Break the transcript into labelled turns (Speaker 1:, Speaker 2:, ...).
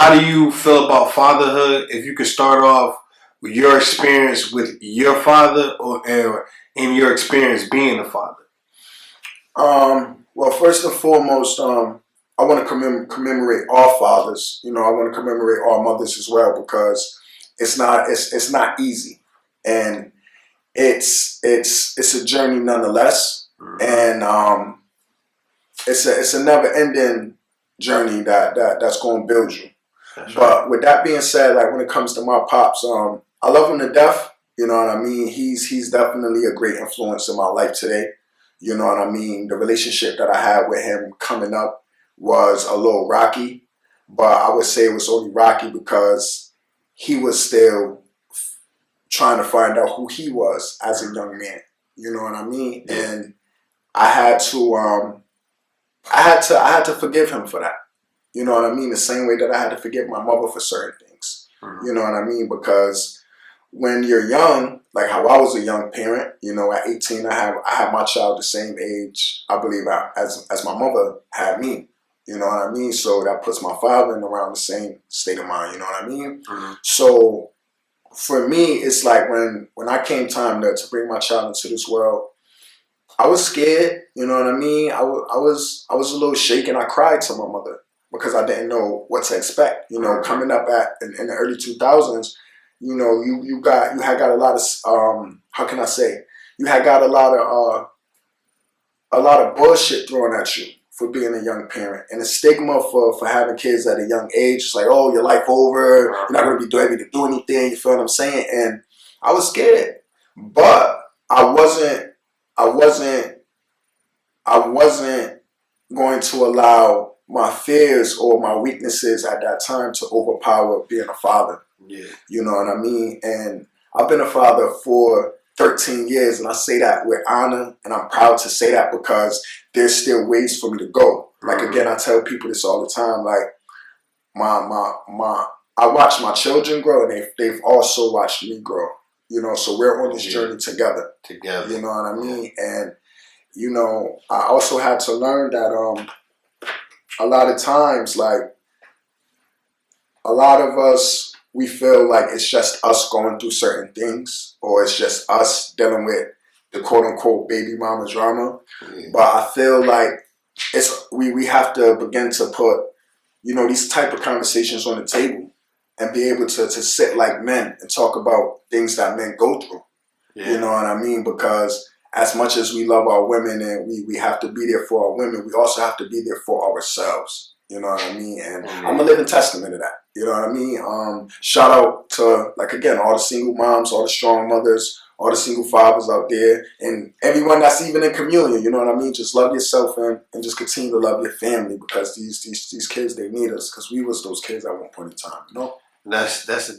Speaker 1: how do you feel about fatherhood? If you could start off with your experience with your father, or in your experience being a father.
Speaker 2: Well, first and foremost, I want to commemorate all fathers. You know, I want to commemorate all mothers as well, because it's not easy, and it's a journey nonetheless, and it's a never ending journey that's going to build you. That's but right. With that being said, like when it comes to my pops, I love him to death. You know what I mean? He's definitely a great influence in my life today. You know what I mean? The relationship that I had with him coming up was a little rocky, but I would say it was only rocky because he was still trying to find out who he was as a young man. You know what I mean? Yeah. And I had to forgive him for that. You know what I mean? The same way that I had to forgive my mother for certain things. You know what I mean? Because when you're young, like how I was a young parent, you know, at 18, I had my child the same age, I believe, as my mother had me. You know what I mean? So that puts my father in around the same state of mind. You know what I mean? So for me, it's like when I came time to bring my child into this world, I was scared. You know what I mean? I was a little shaken. I cried to my mother because I didn't know what to expect. You know, coming up in the early 2000s, you know, you had got a lot of how can I say? You had got a lot of bullshit thrown at you for being a young parent, and the stigma for having kids at a young age. It's like, oh, your life over. You're not going to be able to do anything. You feel what I'm saying? And I was scared, but I wasn't going to allow my fears or my weaknesses at that time to overpower being a father. Yeah. You know what I mean? And I've been a father for 13 years, and I say that with honor, and I'm proud to say that because there's still ways for me to go. Like, again, I tell people this all the time, like, I watch my children grow, and they've also watched me grow. You know, so we're on this journey together. You know what I mean? And, you know, I also had to learn that a lot of times, like, a lot of us, we feel like it's just us going through certain things, or it's just us dealing with the quote-unquote baby mama drama. But I feel like we have to begin to put, you know, these type of conversations on the table and be able to sit like men and talk about things that men go through. Yeah. You know what I mean? Because as much as we love our women and we have to be there for our women, we also have to be there for ourselves. You know what I mean? And I'm a living testament of that. You know what I mean? Shout out to, like, again, all the single moms, all the strong mothers, all the single fathers out there, and everyone that's even in communion. You know what I mean? Just love yourself and just continue to love your family, because these kids, they need us, because we was those kids at one point in time. You know?
Speaker 1: That's a